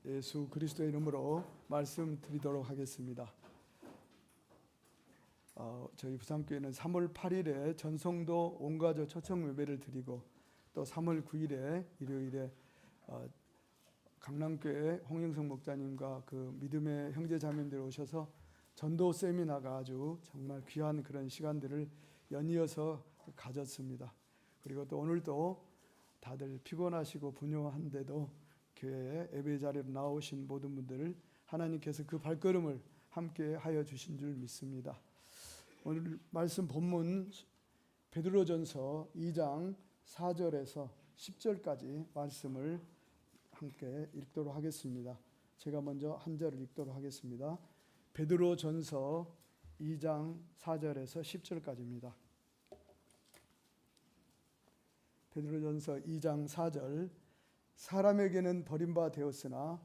예수 그리스도의 이름으로 말씀드리도록 하겠습니다. 저희 부산교회는 3월 8일에 전성도 온가족 초청 예배를 드리고 또 3월 9일에 일요일에 강남교회 홍영성 목사님과 그 믿음의 형제자매님들 오셔서 전도 세미나가 아주 정말 귀한 그런 시간들을 연이어서 가졌습니다. 그리고 또 오늘도 다들 피곤하시고 분요한데도 교회에 예배 자리로 나오신 모든 분들을 하나님께서 그 발걸음을 함께 하여 주신 줄 믿습니다. 오늘 말씀 본문 베드로전서 2장 4절에서 10절까지 말씀을 함께 읽도록 하겠습니다. 제가 먼저 한 절을 읽도록 하겠습니다. 베드로전서 2장 4절에서 10절까지입니다. 베드로전서 2장 4절 사람에게는 버림바 되었으나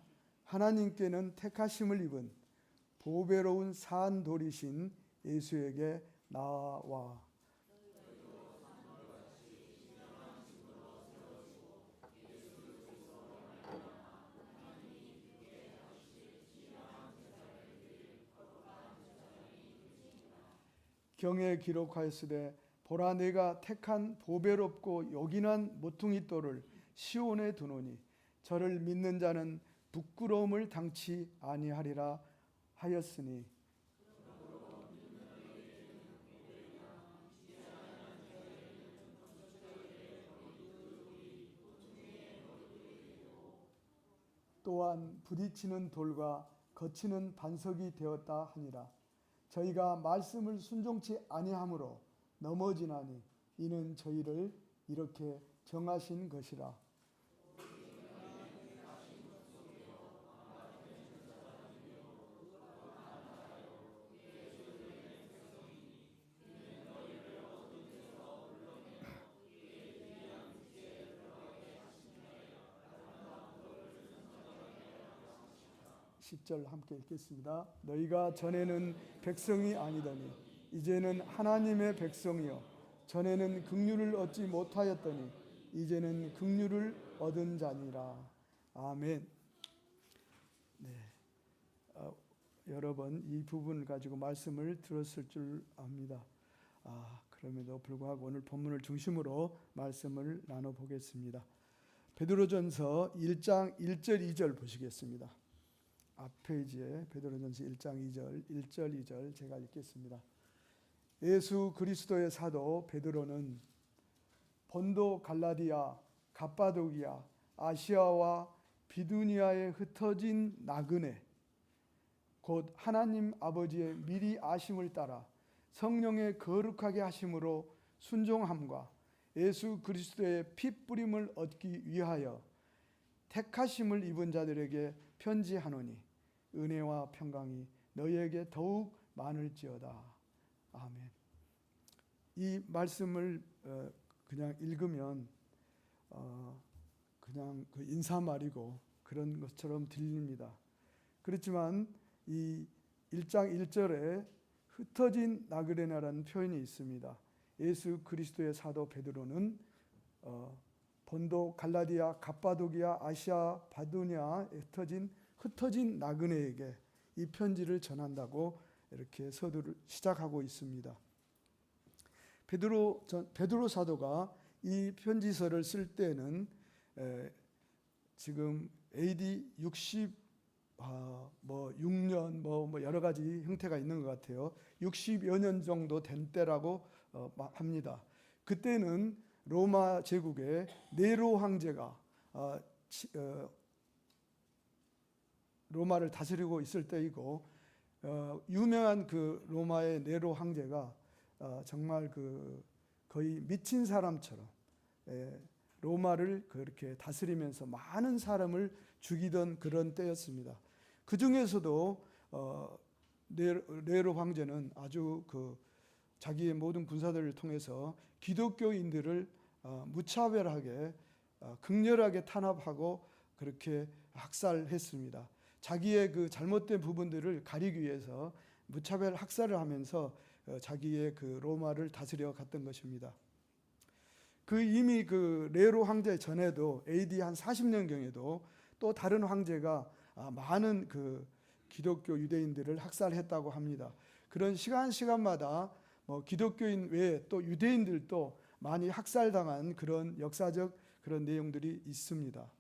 하나님께는 택하심을 입은 보배로운 산 돌이신 예수에게 나와 경에 기록하였으되 보라 내가 택한 보배롭고 요긴한 모퉁이 돌을 시온에 두노니 저를 믿는 자는 부끄러움을 당치 아니하리라 하였으니 또한 부딪히는 돌과 거치는 반석이 되었다 하니라. 저희가 말씀을 순종치 아니하므로 넘어지나니 이는 저희를 이렇게 정하신 것이라. (10절) 함께 읽겠습니다. 너희가 전에는 백성이 아니더니 이제는 하나님의 백성이요 전에는 긍휼을 얻지 못하였더니 이제는 긍휼을 얻은 자니라. 아멘. 네, 여러 번 이 부분을 가지고 말씀을 들었을 줄 압니다. 그럼에도 불구하고 오늘 본문을 중심으로 말씀을 나눠보겠습니다. 베드로전서 1장 1절 2절 보시겠습니다. 앞 페이지에 베드로전서 1장 2절 1절 2절 제가 읽겠습니다. 예수 그리스도의 사도 베드로는 본도 갈라디아 갑바도기아 아시아와 비두니아에 흩어진 나그네 곧 하나님 아버지의 미리 아심을 따라 성령의 거룩하게 하심으로 순종함과 예수 그리스도의 피 뿌림을 얻기 위하여 택하심을 입은 자들에게 편지하노니 은혜와 평강이 너희에게 더욱 많을지어다. 아멘. 이 말씀을 그냥 읽으면 그냥 그 인사말이고 그런 것처럼 들립니다. 그렇지만 이 1장 1절에 흩어진 나그네라는 표현이 있습니다. 예수 그리스도의 사도 베드로는 본도 갈라디아 갑바도기아 아시아 바두니아에 흩어진 나그네에게 이 편지를 전한다고 이렇게 서두를 시작하고 있습니다. 베드로 사도가 이 편지서를 쓸 때는 지금 AD 6년 여러 가지 형태가 있는 것 같아요. 60여 년 정도 된 때라고 합니다. 그때는 로마 제국의 네로 황제가 로마를 다스리고 있을 때이고 유명한 그 로마의 네로 황제가 정말 그 거의 미친 사람처럼 로마를 그렇게 다스리면서 많은 사람을 죽이던 그런 때였습니다. 그 중에서도 네로 황제는 아주 자기의 모든 군사들을 통해서 기독교인들을 무차별하게 극렬하게 탄압하고 그렇게 학살했습니다. 자기의 그 잘못된 부분들을 가리기 위해서 무차별 학살을 하면서 자기의 그 로마를 다스려 갔던 것입니다. 이미 그 네로 황제 전에도 AD 한 40년경에도 또 다른 황제가 많은 그 기독교 유대인들을 학살했다고 합니다. 그런 시간마다 기독교인 외에 또 유대인들도 많이 학살당한 그런 역사적 그런 내용들이 있습니다.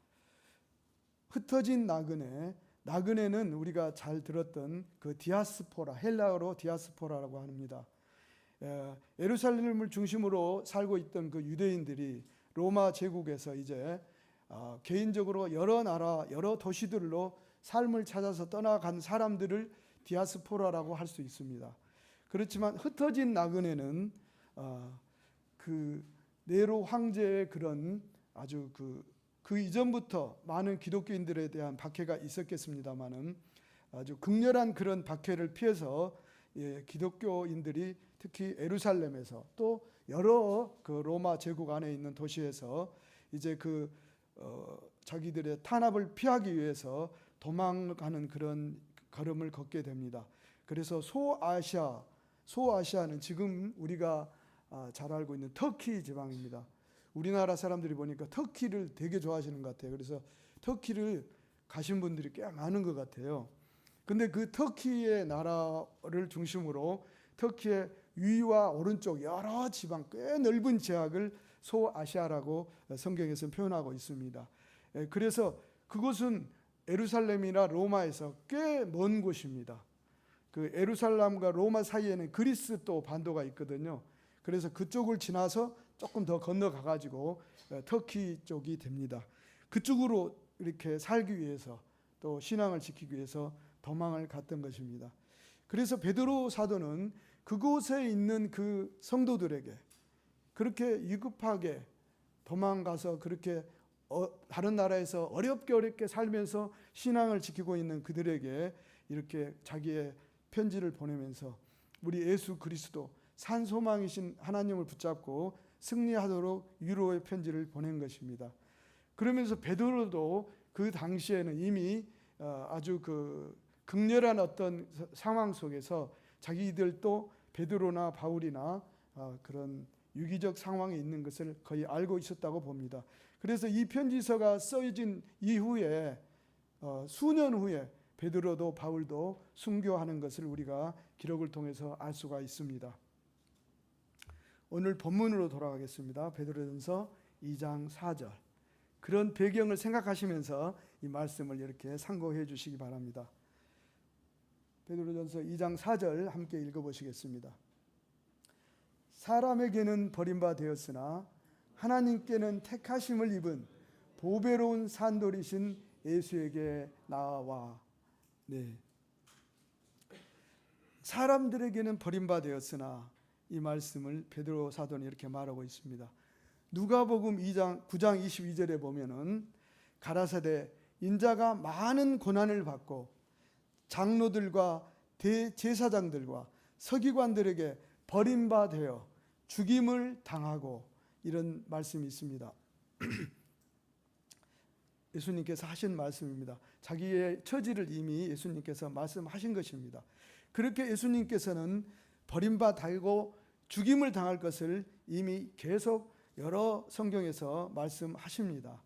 흩어진 나그네는 우리가 잘 들었던 그 디아스포라, 헬라어로 디아스포라라고 합니다. 예루살렘을 중심으로 살고 있던 그 유대인들이 로마 제국에서 이제 개인적으로 여러 나라, 여러 도시들로 삶을 찾아서 떠나간 사람들을 디아스포라라고 할 수 있습니다. 그렇지만 흩어진 나그네는 그 네로 황제의 그런 아주 그 이전부터 많은 기독교인들에 대한 박해가 있었겠습니다만은 아주 극렬한 그런 박해를 피해서 기독교인들이 특히 예루살렘에서 또 여러 그 로마 제국 안에 있는 도시에서 이제 자기들의 탄압을 피하기 위해서 도망가는 그런 걸음을 걷게 됩니다. 그래서 소아시아는 지금 우리가 잘 알고 있는 터키 지방입니다. 우리나라 사람들이 보니까 터키를 되게 좋아하시는 것 같아요. 그래서 터키를 가신 분들이 꽤 많은 것 같아요. 근데 그 터키의 나라를 중심으로 터키의 위와 오른쪽 여러 지방, 꽤 넓은 지역을 소아시아라고 성경에서 표현하고 있습니다. 그래서 그곳은 예루살렘이나 로마에서 꽤 먼 곳입니다. 그 예루살렘과 로마 사이에는 그리스 또 반도가 있거든요. 그래서 그쪽을 지나서 조금 더 건너가 가지고 터키 쪽이 됩니다. 그쪽으로 이렇게 살기 위해서 또 신앙을 지키기 위해서 도망을 갔던 것입니다. 그래서 베드로 사도는 그곳에 있는 그 성도들에게 그렇게 위급하게 도망가서 그렇게 다른 나라에서 어렵게 살면서 신앙을 지키고 있는 그들에게 이렇게 자기의 편지를 보내면서 우리 예수 그리스도 산소망이신 하나님을 붙잡고 승리하도록 위로의 편지를 보낸 것입니다. 그러면서 베드로도 그 당시에는 이미 아주 그 극렬한 어떤 상황 속에서 자기들도 베드로나 바울이나 그런 유기적 상황에 있는 것을 거의 알고 있었다고 봅니다. 그래서 이 편지서가 써진 이후에 수년 후에 베드로도 바울도 순교하는 것을 우리가 기록을 통해서 알 수가 있습니다. 오늘 본문으로 돌아가겠습니다. 베드로전서 2장 4절. 그런 배경을 생각하시면서 이 말씀을 이렇게 상고해 주시기 바랍니다. 베드로전서 2장 4절 함께 읽어보시겠습니다. 사람에게는 버림받았으나 하나님께는 택하심을 입은 보배로운 산돌이신 예수에게 나와. 네. 사람들에게는 버림받았으나 이 말씀을 베드로 사도는 이렇게 말하고 있습니다. 누가복음 9장 22절에 보면은 가라사대 인자가 많은 고난을 받고 장로들과 대제사장들과 서기관들에게 버림받아 죽임을 당하고 이런 말씀이 있습니다. 예수님께서 하신 말씀입니다. 자기의 처지를 이미 예수님께서 말씀하신 것입니다. 그렇게 예수님께서는 버림받고 죽임을 당할 것을 이미 계속 여러 성경에서 말씀하십니다.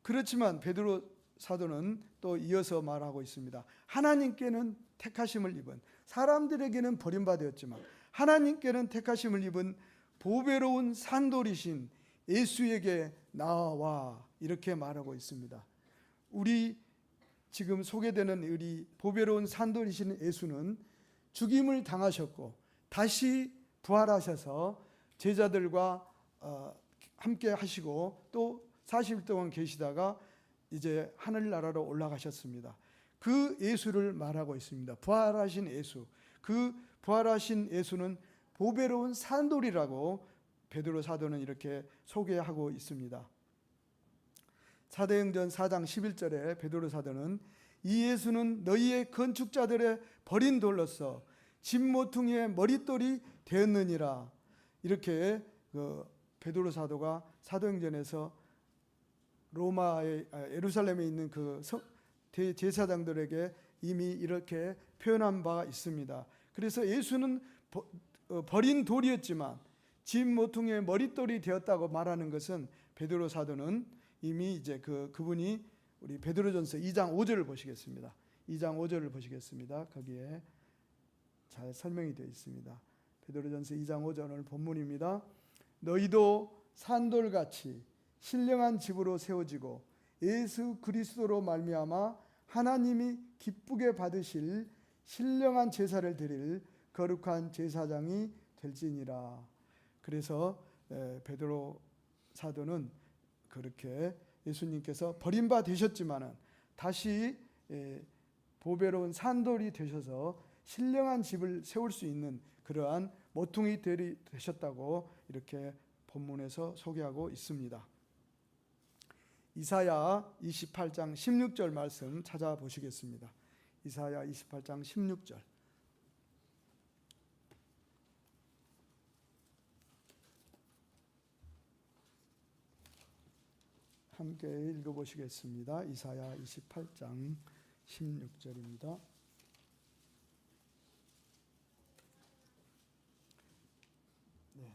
그렇지만 베드로 사도는 또 이어서 말하고 있습니다. 하나님께는 택하심을 입은, 사람들에게는 버림받았지만 하나님께는 택하심을 입은 보배로운 산돌이신 예수에게 나와, 이렇게 말하고 있습니다. 우리 지금 소개되는 우리 보배로운 산돌이신 예수는 죽임을 당하셨고 다시 부활하셔서 제자들과 함께 하시고 또 40일 동안 계시다가 이제 하늘나라로 올라가셨습니다. 그 예수를 말하고 있습니다. 부활하신 예수. 그 부활하신 예수는 보배로운 산돌이라고 베드로 사도는 이렇게 소개하고 있습니다. 사도행전 4장 11절에 베드로 사도는 이 예수는 너희의 건축자들의 버린 돌로서 집 모퉁이의 머릿돌이 되었느니라. 이렇게 베드로 사도가 사도행전에서 로마의 예루살렘에 있는 그 대제사장들에게 이미 이렇게 표현한 바가 있습니다. 그래서 예수는 버린 돌이었지만 집 모퉁이의 머릿돌이 되었다고 말하는 것은 베드로 사도는 이미 이제 그분이 우리 베드로전서 2장 5절을 보시겠습니다. 2장 5절을 보시겠습니다. 거기에 잘 설명이 되어 있습니다. 베드로전서 2장 5절 오늘 본문입니다. 너희도 산돌같이 신령한 집으로 세워지고 예수 그리스도로 말미암아 하나님이 기쁘게 받으실 신령한 제사를 드릴 거룩한 제사장이 될지니라. 그래서 베드로 사도는 그렇게 예수님께서 버림바 되셨지만은 다시 보배로운 산돌이 되셔서 신령한 집을 세울 수 있는 그러한 모퉁이 돌이 되셨다고 이렇게 본문에서 소개하고 있습니다. 이사야 28장 16절 말씀 찾아보시겠습니다. 이사야 28장 16절. 함께 읽어보시겠습니다. 이사야 28장 16절입니다. 네,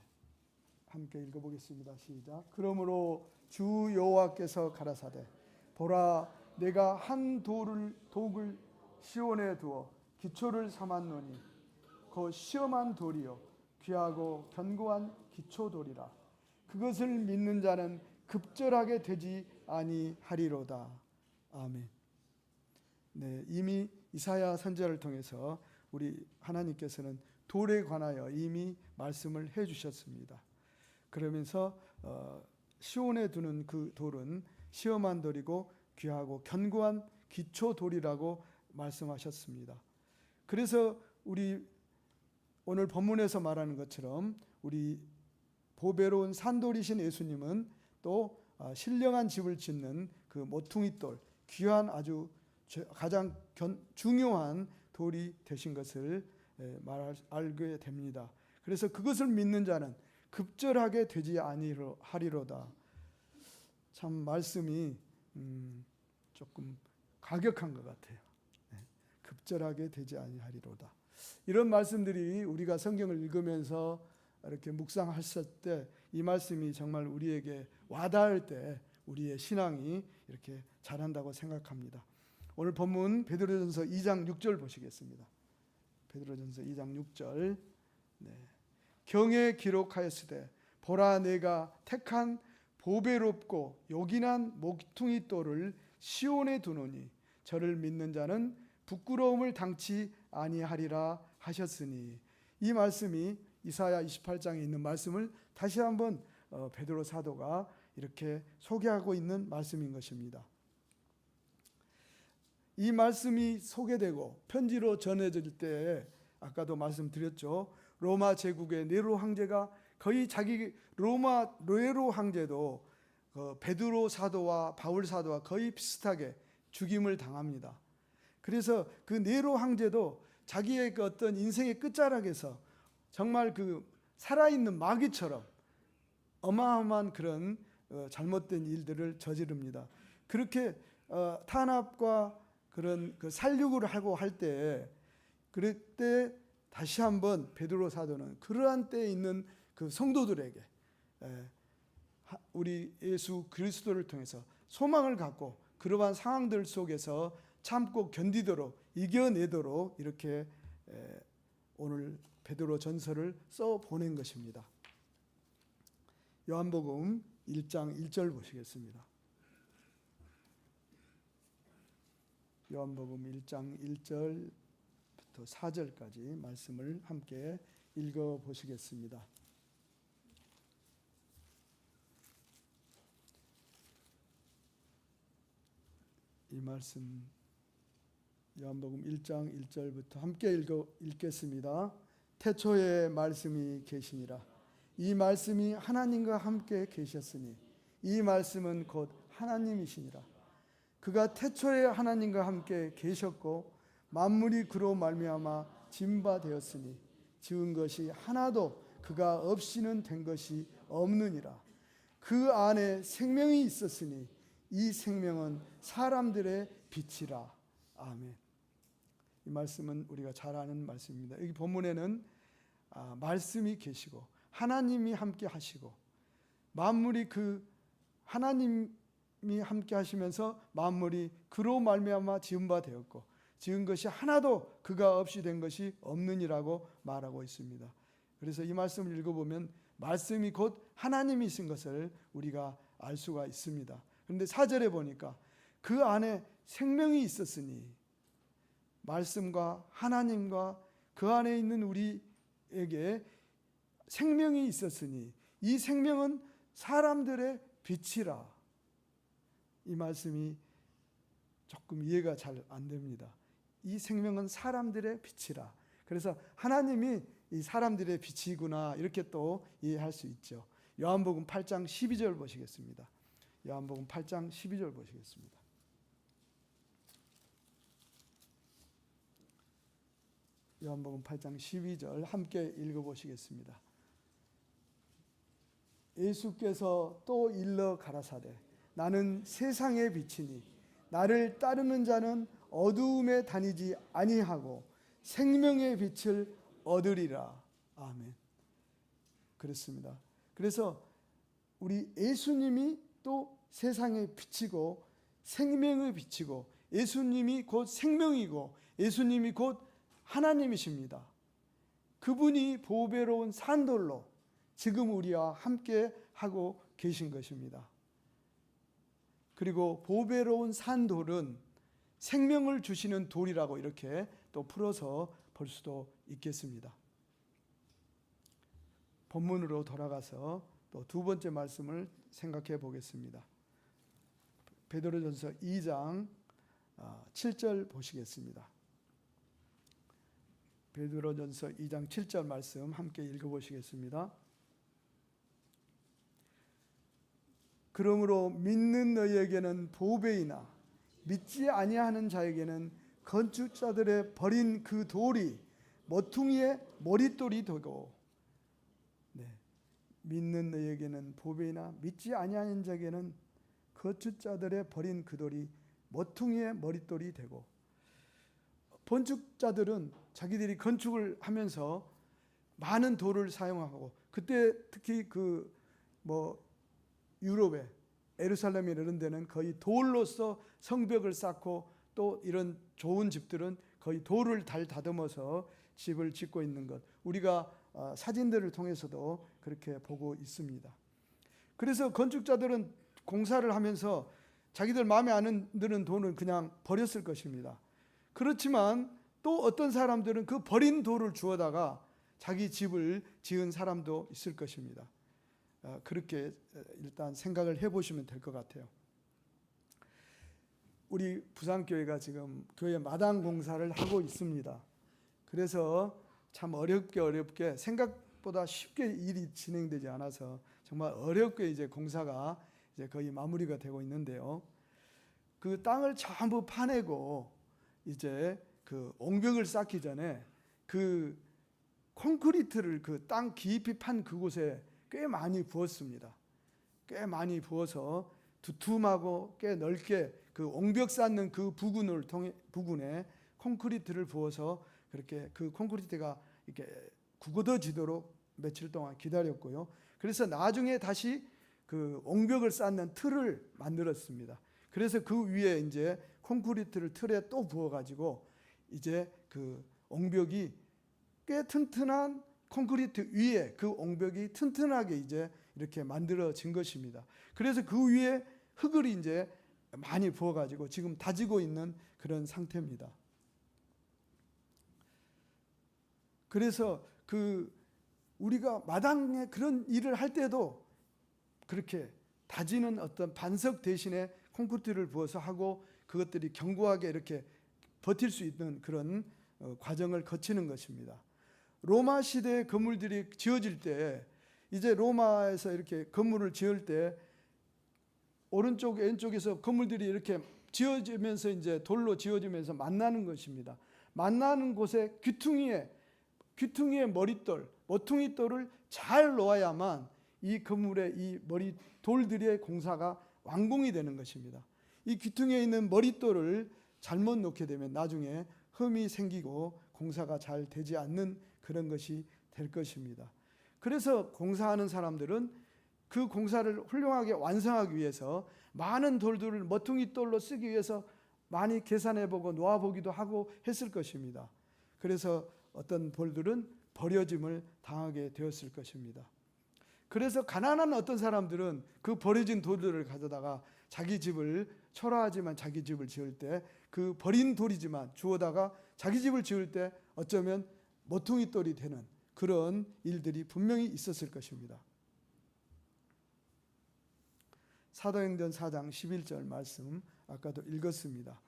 함께 읽어보겠습니다. 시작. 그러므로 주 여호와께서 가라사대 보라 내가 한 독을 시온에 두어 기초를 삼았노니 그 시험한 돌이요 귀하고 견고한 기초돌이라. 그것을 믿는 자는 급절하게 되지 아니하리로다. 아멘. 네, 이미 이사야 선지자를 통해서 우리 하나님께서는 돌에 관하여 이미 말씀을 해주셨습니다. 그러면서 시온에 두는 그 돌은 시험한 돌이고 귀하고 견고한 기초돌이라고 말씀하셨습니다. 그래서 우리 오늘 본문에서 말하는 것처럼 우리 보배로운 산돌이신 예수님은 또 신령한 집을 짓는 그 모퉁이돌, 귀한 아주 가장 중요한 돌이 되신 것을 알게 됩니다. 그래서 그것을 믿는 자는 급절하게 되지 아니하리로다. 참 말씀이 조금 가격한 것 같아요. 급절하게 되지 아니하리로다. 이런 말씀들이 우리가 성경을 읽으면서 이렇게 묵상했을 때 이 말씀이 정말 우리에게 와닿을 때 우리의 신앙이 이렇게 자란다고 생각합니다. 오늘 본문 베드로전서 2장 6절 보시겠습니다. 베드로전서 2장 6절. 네. 경에 기록하였으되 보라 내가 택한 보배롭고 요긴한 모퉁이 돌을 시온에 두노니 저를 믿는 자는 부끄러움을 당치 아니하리라 하셨으니. 이 말씀이 이사야 28장에 있는 말씀을 다시 한번 베드로 사도가 이렇게 소개하고 있는 말씀인 것입니다. 이 말씀이 소개되고 편지로 전해질 때 아까도 말씀드렸죠. 로마 제국의 네로 황제가 거의 자기 로마 네로 황제도 베드로 사도와 바울 사도와 거의 비슷하게 죽임을 당합니다. 그래서 그 네로 황제도 자기의 그 어떤 인생의 끝자락에서 정말 그 살아있는 마귀처럼 어마어마한 그런 잘못된 일들을 저지릅니다. 그렇게 탄압과 그런 그 살육을 하고 할 때 그럴 때 다시 한번 베드로 사도는 그러한 때에 있는 그 성도들에게 우리 예수 그리스도를 통해서 소망을 갖고 그러한 상황들 속에서 참고 견디도록 이겨내도록 이렇게 오늘 베드로 전서를 써 보낸 것입니다. 요한복음 1장 1절 보시겠습니다. 요한복음 1장 1절부터 4절까지 말씀을 함께 읽어 보시겠습니다. 이 말씀 요한복음 1장 1절부터 함께 읽겠습니다. 태초에 말씀이 계시니라. 이 말씀이 하나님과 함께 계셨으니 이 말씀은 곧 하나님이시니라. 그가 태초에 하나님과 함께 계셨고 만물이 그로 말미암아 지은 바 되었으니 지은 것이 하나도 그가 없이는 된 것이 없느니라. 그 안에 생명이 있었으니 이 생명은 사람들의 빛이라. 아멘. 이 말씀은 우리가 잘 아는 말씀입니다. 여기 본문에는 말씀이 계시고 하나님이 함께 하시고 만물이 그 하나님 함께 하시면서 만물이 그로 말미암아 지은 바 되었고 지은 것이 하나도 그가 없이 된 것이 없느니라고 말하고 있습니다. 그래서 이 말씀을 읽어보면 말씀이 곧 하나님이신 것을 우리가 알 수가 있습니다. 그런데 4절에 보니까 그 안에 생명이 있었으니, 말씀과 하나님과 그 안에 있는 우리에게 생명이 있었으니 이 생명은 사람들의 빛이라. 이 말씀이 조금 이해가 잘 안 됩니다. 이 생명은 사람들의 빛이라. 그래서 하나님이 이 사람들의 빛이구나, 이렇게 또 이해할 수 있죠. 요한복음 8장 12절 보시겠습니다. 요한복음 8장 12절 보시겠습니다. 요한복음 8장 12절 함께 읽어보시겠습니다. 예수께서 또 일러 가라사대 나는 세상의 빛이니 나를 따르는 자는 어두움에 다니지 아니하고 생명의 빛을 얻으리라. 아멘. 그렇습니다. 그래서 우리 예수님이 또 세상의 빛이고 생명의 빛이고 예수님이 곧 생명이고 예수님이 곧 하나님이십니다. 그분이 보배로운 산돌로 지금 우리와 함께 하고 계신 것입니다. 그리고 보배로운 산돌은 생명을 주시는 돌이라고 이렇게 또 풀어서 볼 수도 있겠습니다. 본문으로 돌아가서 또 두 번째 말씀을 생각해 보겠습니다. 베드로전서 2장 7절 보시겠습니다. 베드로전서 2장 7절 말씀 함께 읽어보시겠습니다. 그러므로 믿는 너희에게는 보배이나 믿지 아니하는 자에게는 건축자들의 버린 그 돌이 모퉁이의 머릿돌이 되고, 믿는 너희에게는 보배이나 믿지 아니하는 자에게는 건축자들의 버린 그 돌이 모퉁이의 머릿돌이 되고, 건축자들은 자기들이 건축을 하면서 많은 돌을 사용하고, 그때 특히 유럽에 예루살렘 이런 데는 거의 돌로서 성벽을 쌓고 또 이런 좋은 집들은 거의 돌을 다듬어서 집을 짓고 있는 것, 우리가 사진들을 통해서도 그렇게 보고 있습니다. 그래서 건축자들은 공사를 하면서 자기들 마음에 안 드는 돈은 그냥 버렸을 것입니다. 그렇지만 또 어떤 사람들은 그 버린 돌을 주워다가 자기 집을 지은 사람도 있을 것입니다. 그렇게 일단 생각을 해보시면 될 것 같아요. 우리 부산교회가 지금 교회 마당 공사를 하고 있습니다. 그래서 참 어렵게 생각보다 쉽게 일이 진행되지 않아서 정말 어렵게 이제 공사가 이제 거의 마무리가 되고 있는데요. 그 땅을 전부 파내고 이제 그 옹벽을 쌓기 전에 그 콘크리트를 그 땅 깊이 판 그곳에 꽤 많이 부었습니다. 꽤 많이 부어서 두툼하고 꽤 넓게 그 옹벽 쌓는 그 부근에 콘크리트를 부어서 그렇게 그 콘크리트가 이렇게 굳어지도록 며칠 동안 기다렸고요. 그래서 나중에 다시 그 옹벽을 쌓는 틀을 만들었습니다. 그래서 그 위에 이제 콘크리트를 틀에 또 부어가지고 이제 그 옹벽이 꽤 튼튼한 콘크리트 위에 그 옹벽이 튼튼하게 이제 이렇게 만들어진 것입니다. 그래서 그 위에 흙을 이제 많이 부어가지고 지금 다지고 있는 그런 상태입니다. 그래서 그 우리가 마당에 그런 일을 할 때도 그렇게 다지는 어떤 반석 대신에 콘크리트를 부어서 하고 그것들이 견고하게 이렇게 버틸 수 있는 그런 과정을 거치는 것입니다. 로마 시대의 건물들이 지어질 때, 이제 로마에서 이렇게 건물을 지을 때 오른쪽 왼쪽에서 건물들이 이렇게 지어지면서 이제 돌로 지어지면서 만나는 것입니다. 만나는 곳에 귀퉁이의 머릿돌, 모퉁이돌을 잘 놓아야만 이 건물의 이 돌들의 공사가 완공이 되는 것입니다. 이 귀퉁이에 있는 머릿돌을 잘못 놓게 되면 나중에 흠이 생기고 공사가 잘 되지 않는 그런 것이 될 것입니다. 그래서 공사하는 사람들은 그 공사를 훌륭하게 완성하기 위해서 많은 돌들을 머퉁이 돌로 쓰기 위해서 많이 계산해보고 놓아보기도 하고 했을 것입니다. 그래서 어떤 돌들은 버려짐을 당하게 되었을 것입니다. 그래서 가난한 어떤 사람들은 그 버려진 돌들을 가져다가 자기 집을, 초라하지만 자기 집을 지을 때 그 버린 돌이지만 주워다가 자기 집을 지을 때 어쩌면 모퉁이 돌이 되는 그런 일들이 분명히 있었을 것입니다. 사도행전 4장 11절 말씀 아까도 읽었습니다.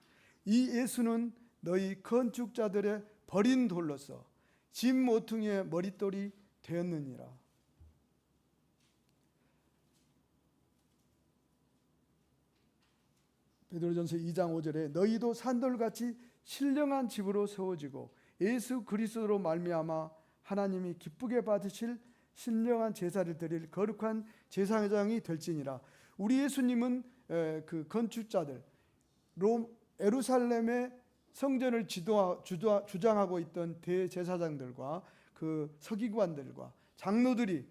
이 예수는 너희 건축자들의 버린 돌로서 집 모퉁이의 머릿돌이 되었느니라. 베드로전서 2장 5절에 너희도 산돌같이 신령한 집으로 세워지고 예수 그리스도로 말미암아 하나님이 기쁘게 받으실 신령한 제사를 드릴 거룩한 제사장이 될지니라. 우리 예수님은 그 건축자들, 예루살렘의 성전을 주장하고 있던 대제사장들과 그 서기관들과 장로들이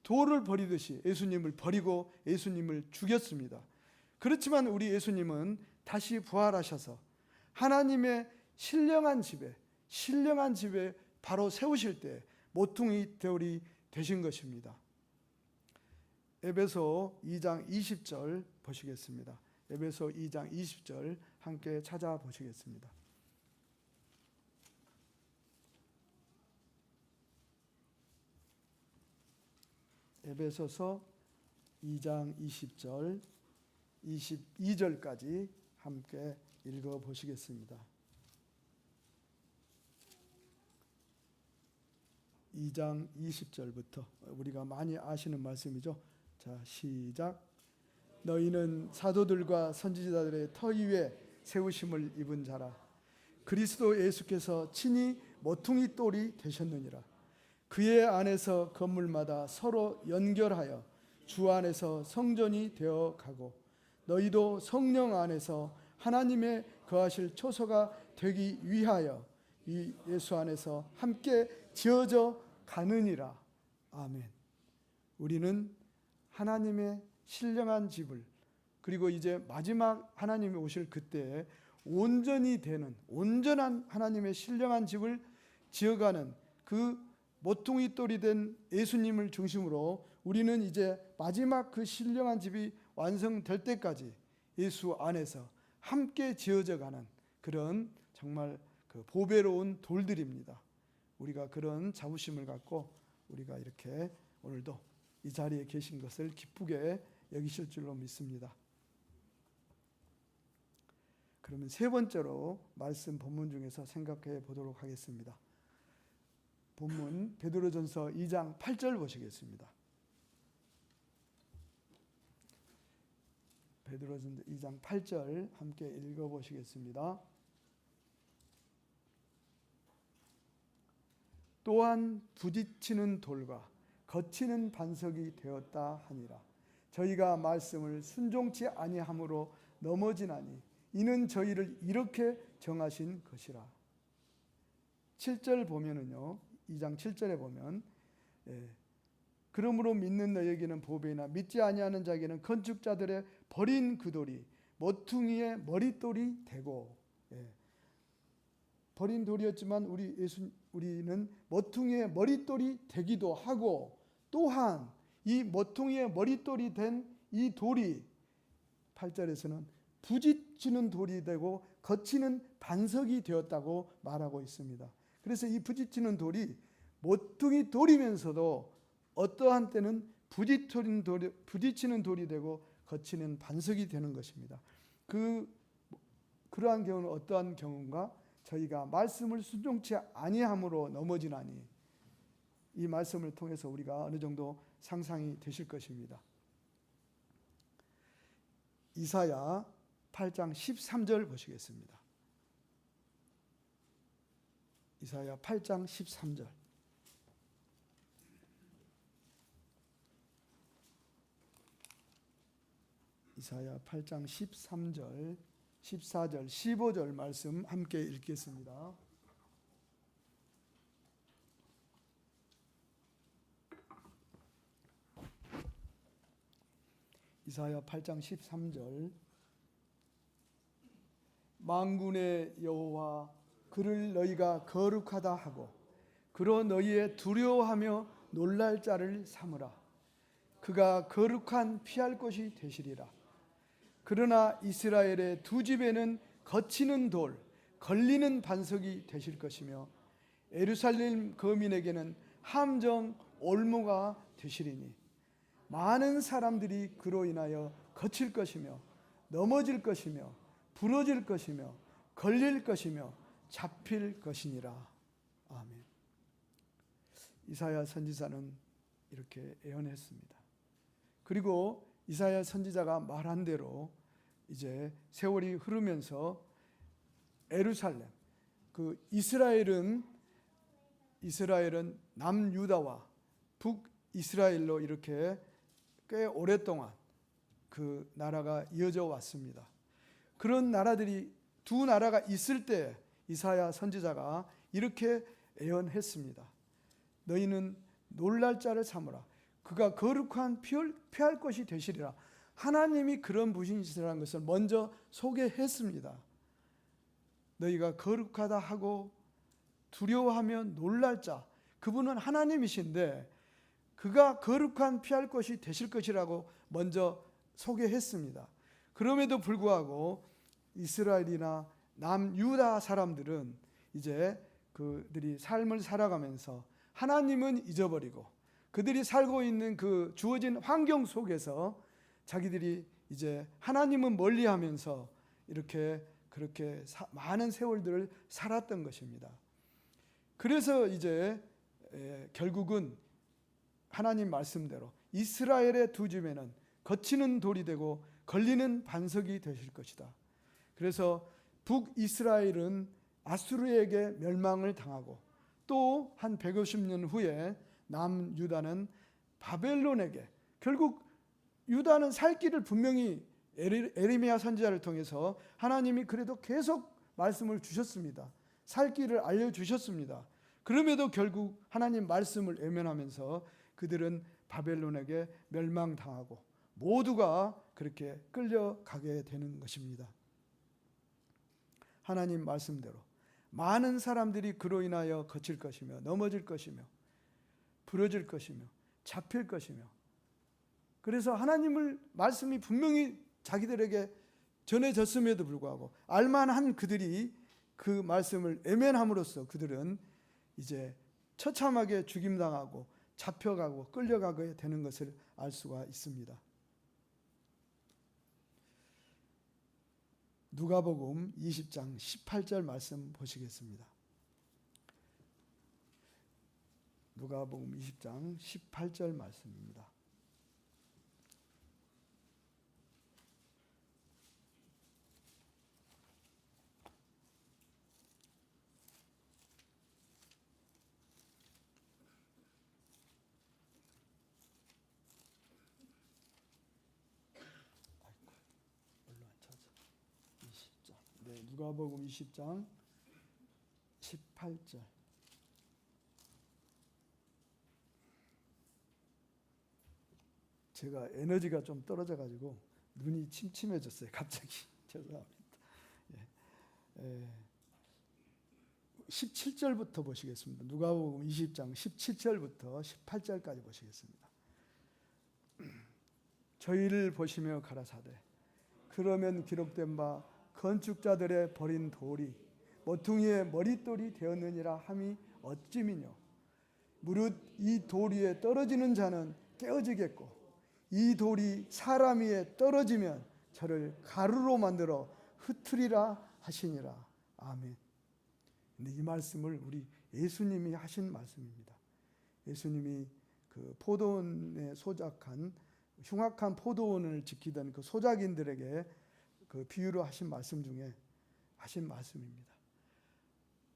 돌을 버리듯이 예수님을 버리고 예수님을 죽였습니다. 그렇지만 우리 예수님은 다시 부활하셔서 하나님의 신령한 집에 바로 세우실 때 모퉁이 돌이 되신 것입니다. 에베소 2장 20절 보시겠습니다. 에베소 2장 20절 함께 찾아보시겠습니다. 에베소서 2장 20절 22절까지 함께 읽어보시겠습니다. 2장 20절부터 우리가 많이 아시는 말씀이죠. 자, 시작. 너희는 사도들과 선지자들의 터 위에 세우심을 입은 자라. 그리스도 예수께서 친히 모퉁이 돌이 되셨느니라. 그의 안에서 건물마다 서로 연결하여 주 안에서 성전이 되어 가고 너희도 성령 안에서 하나님의 거하실 초소가 되기 위하여 이 예수 안에서 함께 지어져 가느니라. 아멘. 우리는 하나님의 신령한 집을, 그리고 이제 마지막 하나님이 오실 그때에 온전히 되는 온전한 하나님의 신령한 집을 지어가는 그 모퉁이 돌이 된 예수님을 중심으로 우리는 이제 마지막 그 신령한 집이 완성될 때까지 예수 안에서 함께 지어져 가는 그런 정말 그 보배로운 돌들입니다. 우리가 그런 자부심을 갖고 우리가 이렇게 오늘도 이 자리에 계신 것을 기쁘게 여기실 줄로 믿습니다. 그러면 세 번째로 말씀 본문 중에서 생각해 보도록 하겠습니다. 본문 베드로전서 2장 8절 보시겠습니다. 베드로전서 2장 8절 함께 읽어보시겠습니다. 또한 부딪히는 돌과 거치는 반석이 되었다 하니라. 저희가 말씀을 순종치 아니함으로 넘어지나니 이는 저희를 이렇게 정하신 것이라. 7절 보면은요, 2장 7절에 보면 그러므로 믿는 너에게는 보배나 믿지 아니하는 자에게는 건축자들의 버린 그 돌이 모퉁이의 머릿돌이 되고, 버린 돌이었지만 우리는 모퉁이의 머릿돌이 되기도 하고, 또한 이 모퉁이의 머릿돌이 된 이 돌이 8절에서는 부딪히는 돌이 되고 거치는 반석이 되었다고 말하고 있습니다. 그래서 이 부딪히는 돌이 모퉁이 돌이면서도 어떠한 때는 부딪히는 돌이 되고 거치는 반석이 되는 것입니다. 그러한 경우는 어떠한 경우인가? 저희가 말씀을 순종치 아니함으로 넘어지나니, 이 말씀을 통해서 우리가 어느 정도 상상이 되실 것입니다. 이사야 8장 13절 보시겠습니다. 이사야 8장 13절. 이사야 8장 13절, 14절, 15절 말씀 함께 읽겠습니다. 이사야 8장 13절 만군의 여호와 그를 너희가 거룩하다 하고 그로 너희의 두려워하며 놀랄 자를 삼으라. 그가 거룩한 피할 곳이 되시리라. 그러나 이스라엘의 두 집에는 거치는 돌, 걸리는 반석이 되실 것이며 예루살렘 거민에게는 함정 올무가 되시리니 많은 사람들이 그로 인하여 거칠 것이며 넘어질 것이며 부러질 것이며 걸릴 것이며 잡힐 것이니라. 아멘. 이사야 선지자는 이렇게 예언했습니다. 그리고 이사야 선지자가 말한 대로 이제 세월이 흐르면서 예루살렘, 그 이스라엘은 남유다와 북이스라엘로 이렇게 꽤 오랫동안 그 나라가 이어져 왔습니다. 그런 나라들이 두 나라가 있을 때 이사야 선지자가 이렇게 예언했습니다. 너희는 놀랄 자를 삼으라. 그가 거룩한 피할 것이 되시리라. 하나님이 그런 분이시라는 것을 먼저 소개했습니다. 너희가 거룩하다 하고 두려워하며 놀랄 자, 그분은 하나님이신데 그가 거룩한 피할 것이 되실 것이라고 먼저 소개했습니다. 그럼에도 불구하고 이스라엘이나 남유다 사람들은 이제 그들이 삶을 살아가면서 하나님은 잊어버리고 그들이 살고 있는 그 주어진 환경 속에서 자기들이 이제 하나님은 멀리하면서 이렇게 그렇게 많은 세월들을 살았던 것입니다. 그래서 이제 결국은 하나님 말씀대로 이스라엘의 두 집에는 거치는 돌이 되고 걸리는 반석이 되실 것이다. 그래서 북이스라엘은 아수르에게 멸망을 당하고 또 한 150년 후에 남유다는 바벨론에게, 결국 유다는 살 길을 분명히 에레미야 선지자를 통해서 하나님이 그래도 계속 말씀을 주셨습니다. 살 길을 알려주셨습니다. 그럼에도 결국 하나님 말씀을 외면하면서 그들은 바벨론에게 멸망당하고 모두가 그렇게 끌려가게 되는 것입니다. 하나님 말씀대로 많은 사람들이 그로 인하여 거칠 것이며 넘어질 것이며 부러질 것이며 잡힐 것이며, 그래서 하나님을 말씀이 분명히 자기들에게 전해졌음에도 불구하고 알만한 그들이 그 말씀을 외면함으로써 그들은 이제 처참하게 죽임당하고 잡혀가고 끌려가게 되는 것을 알 수가 있습니다. 누가복음 20장 18절 말씀 보시겠습니다. 누가복음 20장 18절 말씀입니다. 네, 누가복음 20장 18절. 제가 에너지가 좀 떨어져 가지고 눈이 침침해졌어요. 갑자기. 죄송합니다. 17절부터 보시겠습니다. 누가복음 20장 17절부터 18절까지 보시겠습니다. 저희를 보시며 가라사대 그러면 기록된 바 건축자들의 버린 돌이 모퉁이의 머릿돌이 되었느니라 함이 어찌미뇨. 무릇 이 돌 위에 떨어지는 자는 깨어지겠고 이 돌이 사람 위에 떨어지면 저를 가루로 만들어 흩으리라 하시니라. 아멘. 근데 이 말씀을 우리 예수님이 하신 말씀입니다. 예수님이 그 포도원에 소작한 흉악한 포도원을 지키던 그 소작인들에게 그 비유로 하신 말씀 중에 하신 말씀입니다.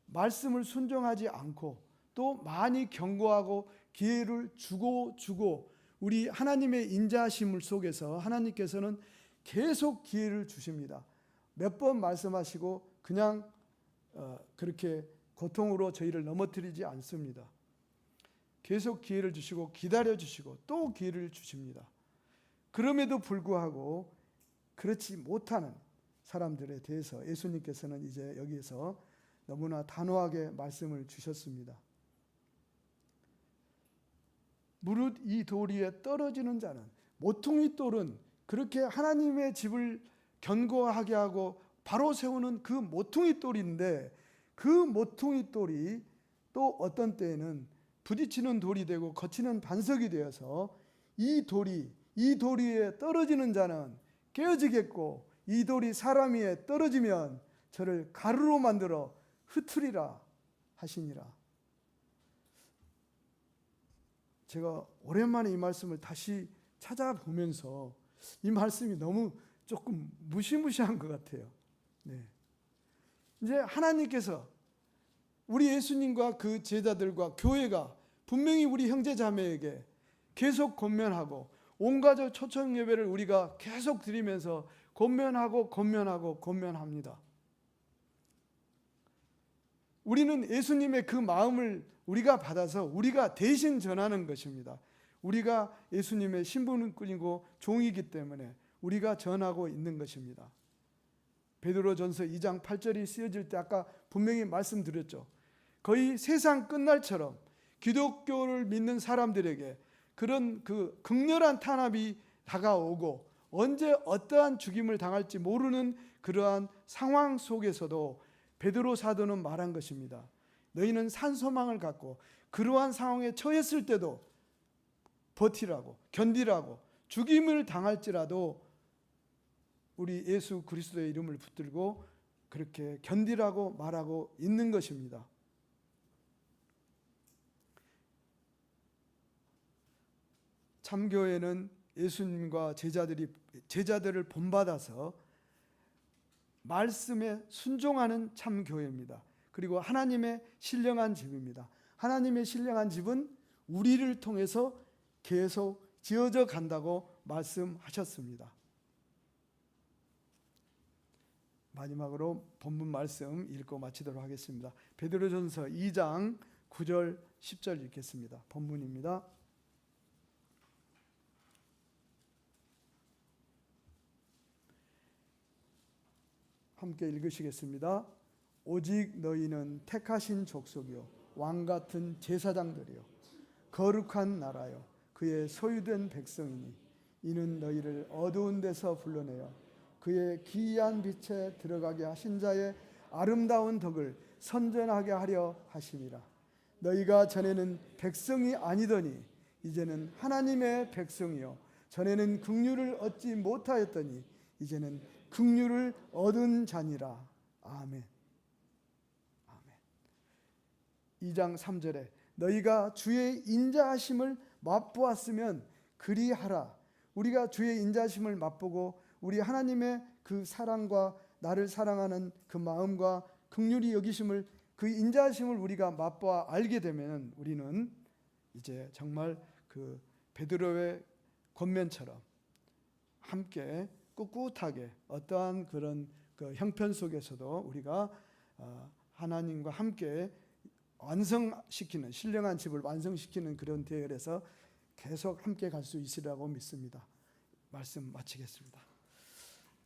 말씀을 순종하지 않고 또 많이 경고하고 기회를 주고 우리 하나님의 인자하심 속에서 하나님께서는 계속 기회를 주십니다. 몇 번 말씀하시고 그냥 그렇게 고통으로 저희를 넘어뜨리지 않습니다. 계속 기회를 주시고 기다려 주시고 또 기회를 주십니다. 그럼에도 불구하고 그렇지 못하는 사람들에 대해서 예수님께서는 이제 여기에서 너무나 단호하게 말씀을 주셨습니다. 무릇 이 돌 위에 떨어지는 자는, 모퉁이 돌은 그렇게 하나님의 집을 견고하게 하고 바로 세우는 그 모퉁이 돌인데, 그 모퉁이 돌이 또 어떤 때에는 부딪히는 돌이 되고 거치는 반석이 되어서 이 돌 위에 떨어지는 자는 깨어지겠고, 이 돌이 사람 위에 떨어지면 저를 가루로 만들어 흩으리라 하시니라. 제가 오랜만에 이 말씀을 다시 찾아보면서 이 말씀이 너무 조금 무시무시한 것 같아요. 네. 이제 하나님께서 우리 예수님과 그 제자들과 교회가 분명히 우리 형제 자매에게 계속 권면하고, 온가족 초청 예배를 우리가 계속 드리면서 권면합니다. 우리는 예수님의 그 마음을 우리가 받아서 우리가 대신 전하는 것입니다. 우리가 예수님의 신분이고 종이기 때문에 우리가 전하고 있는 것입니다. 베드로전서 2장 8절이 쓰여질 때 아까 분명히 말씀드렸죠. 거의 세상 끝날처럼 기독교를 믿는 사람들에게 그런 그 극렬한 탄압이 다가오고 언제 어떠한 죽임을 당할지 모르는 그러한 상황 속에서도 베드로 사도는 말한 것입니다. 너희는 산소망을 갖고 그러한 상황에 처했을 때도 버티라고, 견디라고, 죽임을 당할지라도 우리 예수 그리스도의 이름을 붙들고 그렇게 견디라고 말하고 있는 것입니다. 참교회는 예수님과 제자들을 본받아서 말씀에 순종하는 참교회입니다. 그리고 하나님의 신령한 집입니다. 하나님의 신령한 집은 우리를 통해서 계속 지어져 간다고 말씀하셨습니다. 마지막으로 본문 말씀 읽고 마치도록 하겠습니다. 베드로전서 2장 9절 10절 읽겠습니다. 본문입니다. 함께 읽으시겠습니다. 오직 너희는 택하신 족속이요 왕같은 제사장들이요 거룩한 나라요 그의 소유된 백성이니 이는 너희를 어두운 데서 불러내어 그의 기이한 빛에 들어가게 하신 자의 아름다운 덕을 선전하게 하려 하심이라. 너희가 전에는 백성이 아니더니 이제는 하나님의 백성이요 전에는 긍휼을 얻지 못하였더니 이제는 긍휼을 얻은 자니라. 아멘. 아멘. 2장 3절에 너희가 주의 인자하심을 맛보았으면 그리하라. 우리가 주의 인자하심을 맛보고 우리 하나님의 그 사랑과 나를 사랑하는 그 마음과 긍휼히 여기심을, 그 인자하심을 우리가 맛보아 알게 되면 우리는 이제 정말 그 베드로의 권면처럼 함께 꿋꿋하게 어떠한 그런 그 형편 속에서도 우리가 하나님과 함께 완성시키는, 신령한 집을 완성시키는 그런 대열에서 계속 함께 갈 수 있으리라고 믿습니다. 말씀 마치겠습니다.